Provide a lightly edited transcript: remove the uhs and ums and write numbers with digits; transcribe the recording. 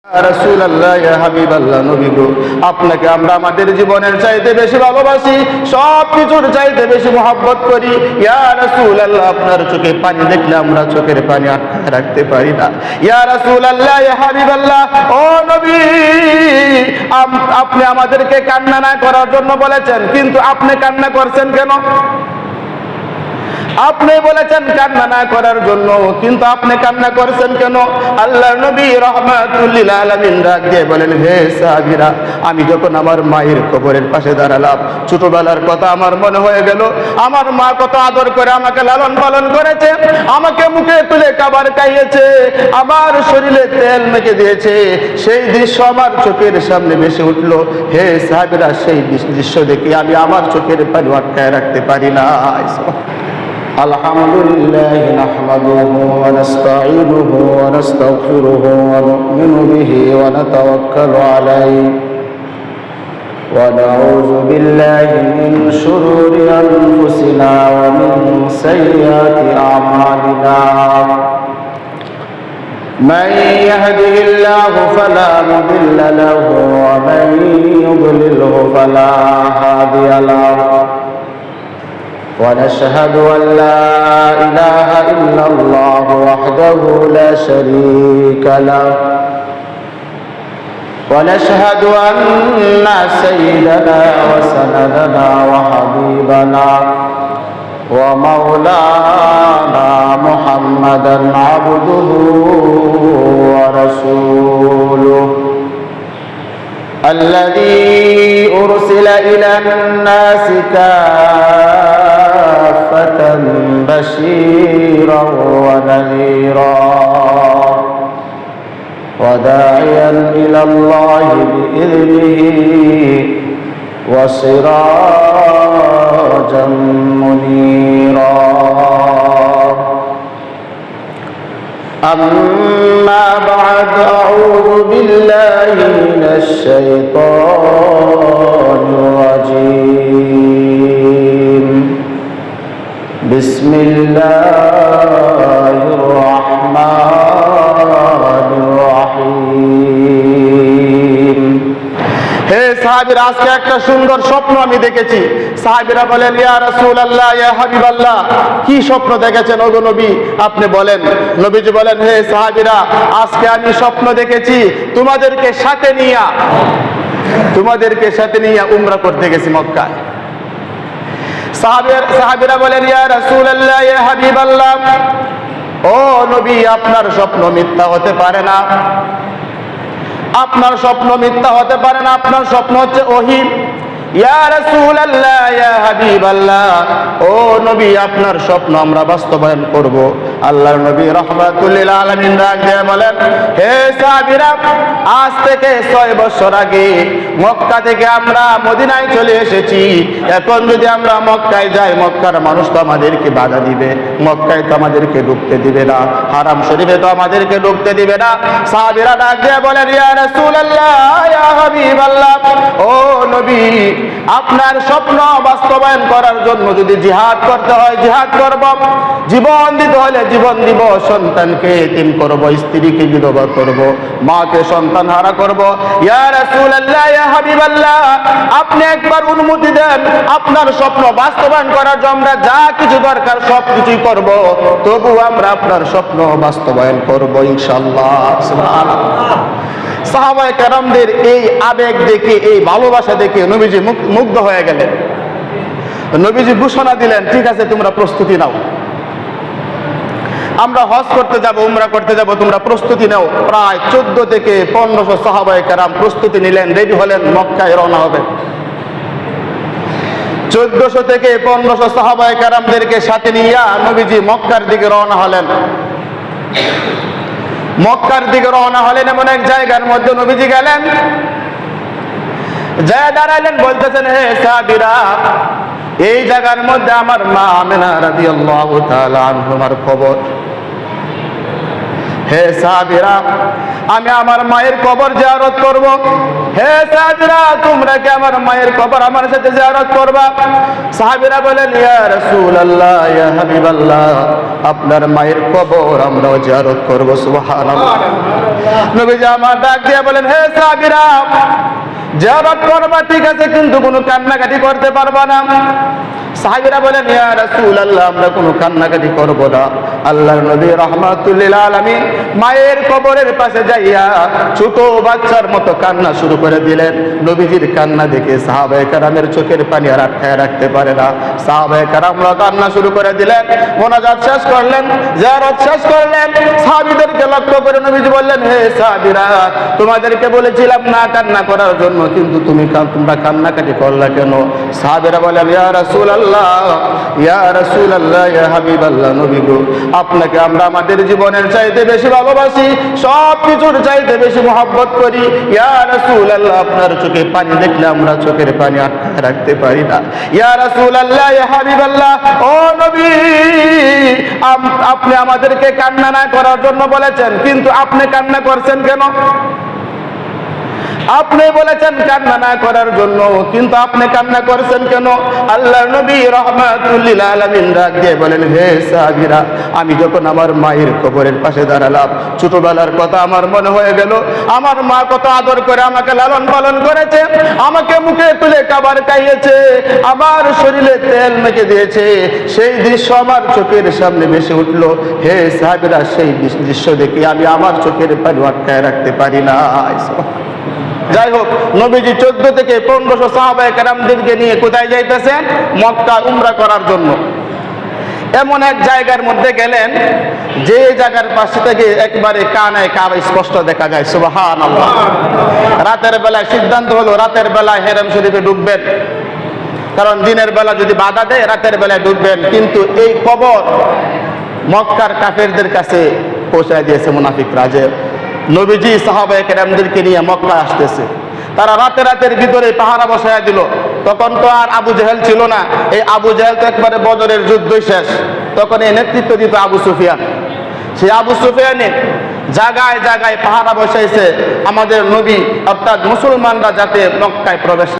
রাসূলুল্লাহ, ইয়া হাবিবাল্লাহ, নবী গো, আপনাকে আমরা আমাদের জীবনের চাইতে বেশি ভালোবাসি, সব কিছুর চাইতে বেশি মহব্বত করি। ইয়া রাসূলুল্লাহ, আপনার চোখে পানি দেখলে আমরা চোখের পানি আটকে রাখতে পারি না। ইয়া রাসূলুল্লাহ, ইয়া হাবিবাল্লাহ, ও নবী, আপনি আমাদেরকে কান্না না করার জন্য বলেছেন, কিন্তু আপনি কান্না করছেন কেন? আপনি বলেছেন কান্না না করার জন্য, কিন্তু আপনি কান্না করছেন কেন? আল্লাহর নবী রাহমাতুল লিল আলামিন ডাক দিয়ে বলেন, হে সাহাবীরা, আমি যখন আমার মায়ের কবরের পাশে দাঁড়ালাম, ছোটবেলার কথা আমার মনে হয়ে গেল। আমার মা কত আদর করে আমাকে লালন পালন করেছে, আমাকে মুখে তুলে খাবার খাইয়েছে, আমার শরীরে তেল মেখে দিয়েছে। সেই দৃশ্য আমার চোখের সামনে ভেসে উঠলো। হে সাহাবীরা, সেই দৃশ্য দেখে আমি আমার চোখের পানি আটকায় রাখতে পারি না। আলহামদুলিল্লাহ নাহমাদুহু ওয়া নাস্তাঈনুহু ওয়া নাস্তাগফিরুহু ওয়া নু'মিনু বিহি ওয়া নাতাওয়াক্কালু আলাইহি ওয়া নাউযু বিল্লাহি মিন শুরুরি আনফুসিনা ওয়া মিন সাইয়্যাতি আমালিনা। মান ইয়াহদিহিল্লাহু ফালা মুদিল্লা লাহু ওয়া মান ইউদ্লিলহু ফালা হাদিয়া লাহু। ونشهد أن لا إله إلا الله وحده لا شريك له ونشهد أن سيدنا وسندنا وحبيبنا ومولانا محمدا عبده ورسوله الذي أرسل إلى الناس كافة بشيرا ونذيرا وداعيا إلى الله بإذنه وسراجا منيرا. أما بعد، أعوذ بالله من الشيطان الرجيم. بسم الله الرحمن الرحيم. হে সাহাবীরা, আজকে একটা সুন্দর স্বপ্ন আমি দেখেছি। সাহাবীরা বলেন, ইয়া রাসূলুল্লাহ, ইয়া হাবিবাল্লাহ, কি স্বপ্ন দেখেছেন ওগো নবী, আপনি বলেন। নবীজি বলেন, হে সাহাবীরা, আজকে আমি স্বপ্ন দেখেছি তোমাদেরকে সাথে নিয়ে উমরা করতে গেছি মক্কায়। সাহাবীরা বলেন, ইয়া রাসূলুল্লাহ, ইয়া হাবিবাল্লাহ, ও নবী, আপনার স্বপ্ন মিথ্যা হতে পারে না, আপনার স্বপ্ন মিথ্যা হতে পারে না, আপনার স্বপ্ন হচ্ছে ওহী। ইয়া রাসূলুল্লাহ, ইয়া হাবিবাল্লাহ, ও নবী, আপনার স্বপ্ন আমরা বাস্তবায়ন করব। আল্লাহর নবী রাহমাতুল লিল আলামিন ডাক দিয়ে বলেন, হে সাহাবীরা, আজ থেকে 6 বছর আগে মক্কা থেকে আমরা মদিনায় চলে এসেছি। এখন যদি আমরা মক্কায় যাই, মক্কার মানুষ তো আমাদেরকে বাধা দিবে, মক্কায় তো আমাদেরকে ঢুকতে দিবে না, হারাম শরীফে তো আমাদেরকে ঢুকতে দিবে না। সাহাবীরা ডাক দিয়ে বলেন, ইয়া রাসূলুল্লাহ, ইয়া হাবিবাল্লাহ, ও নবী, আপনার স্বপ্ন বাস্তবায়ন করার জন্য যদি জিহাদ করতে হয় জিহাদ করব, জীবন দিতে হলে জীবন দিব, সন্তানকে এতিম করব, স্ত্রীকে বিধবা করব, মাকে সন্তান হারা করব। ইয়া রাসূলুল্লাহ, ইয়া হাবিবাল্লাহ, আপনি একবার অনুমতি দেন, আপনার স্বপ্ন বাস্তবায়ন করার জন্য আমরা যা কিছু দরকার সব কিছুই করব, তবু আমরা আপনার স্বপ্ন বাস্তবায়ন করব ইনশাআল্লাহ। সুবহানাল্লাহ। সাহাবায়ে কেরামদের এই আবেগ দেখে, এই ভালোবাসা দেখে নবীজি মুগ্ধ হয়ে গেলেন। নবীজি ঘোষণা দিলেন, ঠিক আছে, তোমরা প্রস্তুতি নাও, আমরা হজ করতে যাব, উমরা করতে যাব, তোমরা প্রস্তুতি নাও। প্রায় 14 থেকে 1500 সাহাবায়ে কেরাম প্রস্তুতি নিলেন, রেডি হলেন, মক্কায় রওনা হবে। 1400 থেকে 1500 সাহাবায়ে কেরামদেরকে সাথে নিয়ে নবীজি মক্কার দিকে রওনা হলেন। এমন এক জায়গার মধ্যে নবীজি গেলেন, যায় দাঁড়ালেন, বলতেছেন, হে সাহাবীরা, এই জায়গার মধ্যে আমার মা আমিনা রাদিয়াল্লাহু তাআলা আনহার কবর। হে সাহাবীরা, আমি আমার মায়ের কবর জিয়ারত করব। হে সাহাবীরা তোমরা কি আমার মায়ের কবর আমার সাথে জিয়ারত করবা? সাহাবীরা বলেন ইয়া রাসূলুল্লাহ ইয়া হাবিবাল্লাহ আপনার মায়ের কবর আমরাও জিয়ারত করব। সুবহানাল্লাহ। নবীজি আমার ডাক দিয়ে বলেন হে সাহাবীরা জিয়ারত করবা ঠিক আছে, কিন্তু কোনো কান্নাকাটি করতে পারবা না। সাহাবীরা বলেন ইয়া রাসূলুল্লাহ আমরা কোনো কান্নাকাটি করব না। আল্লাহর নবী রাহমাতুল লিল আলামিন মায়ের কবরের পাশে যাইয়া ছোট বাচ্চার মতো কান্না শুরু করে দিলেন। নবীজির কান্না দেখে সাহাবায়ে কেরামের চোখের পানি আর আটকায় রাখতে পারে না। সাহাবায়ে কেরামরা কান্না শুরু করে দিলেন, মোনাজাত শেষ করলেন, জিয়ারত শেষ করলেন। সাহাবীদেরকে লক্ষ্য করে নবীজি বললেন হে সাহাবীরা তোমাদেরকে বলেছিলাম না কান্না করার জন্য, কিন্তু তোমরা কান্নাকাটি করলা কেন? সাহাবীরা বলেন ইয়া রাসূলুল্লাহ ইয়া রাসূলুল্লাহ ইয়া হাবিবাল্লাহ নবী গো আপনাকে আমরা আমাদের জীবনের চাইতে বেশি ভালোবাসি, সব কিছুর চাইতে বেশি মহব্বত করি। ইয়া রাসূলুল্লাহ আপনার চোখে পানি দেখলে আমরা চোখের পানি আটকে রাখতে পারি না। ইয়া রাসূলুল্লাহ ইয়া হাবিবাল্লাহ ও নবী আপনি আমাদেরকে কান্না না করার জন্য বলেছেন, কিন্তু আপনি কান্না করছেন কেন? আপনি বলেছেন কান্না না করার জন্য, কিন্তু আপনি কান্না করছেন কেন? আল্লাহর নবী রাহমাতুল লিল আলামিন ডাক দিয়ে বলেন হে সাহাবীরা আমি যখন আমার মায়ের কবরের পাশে দাঁড়ালাম ছোটবেলার কথা আমার মনে হয়ে গেল। আমার মা কত আদর করে আমাকে লালন পালন করেছে, আমাকে মুখে তুলে খাবার খাইয়েছে, আমার শরীরে তেল মেখে দিয়েছে। সেই দৃশ্য আমার চোখের সামনে ভেসে উঠলো। হে সাহাবীরা সেই দৃশ্য দেখে আমি আমার চোখের পানি আটকায় রাখতে পারি না। যাই হোক নবীজি 14 থেকে 1500 সাহাবায়ে কেরামদেরকে নিয়ে কোথায় যাইতেছেন? মক্কা উমরা করার জন্য। এমন এক জায়গার মধ্যে গেলেন যে জায়গার পাশে থেকে একবারে কানায় কাবা স্পষ্ট দেখা যায়। সুবহানাল্লাহ। রাতের বেলায় সিদ্ধান্ত হলো রাতের বেলায় হেরেম শরীফে ঢুকবেন, কারণ দিনের বেলা যদি বাধা দেয় রাতের বেলায় ঢুকবেন। কিন্তু এই কবর মক্কার কাফেরদের কাছে পৌঁছায় দিয়েছে মুনাফিকরা যে নবীজি সাহাবায়ে কেরামদেরকে নিয়ে মক্কা আসতেছে। তারা রাতের ভিতরে পাহারা বসায় দিল। তখন তো আর আবু জেহেল ছিল না, এই আবু জেহেল তো একবারে বদরের যুদ্ধই শেষ। তখন এই নেতৃত্ব দিত আবু সুফিয়ান। সেই আবু সুফিয়ানে জায়গায় জায়গায় পাহারা বসাইছে আমাদের নবী অর্থাৎ মুসলমানরা যাতে মক্কায় প্রবেশ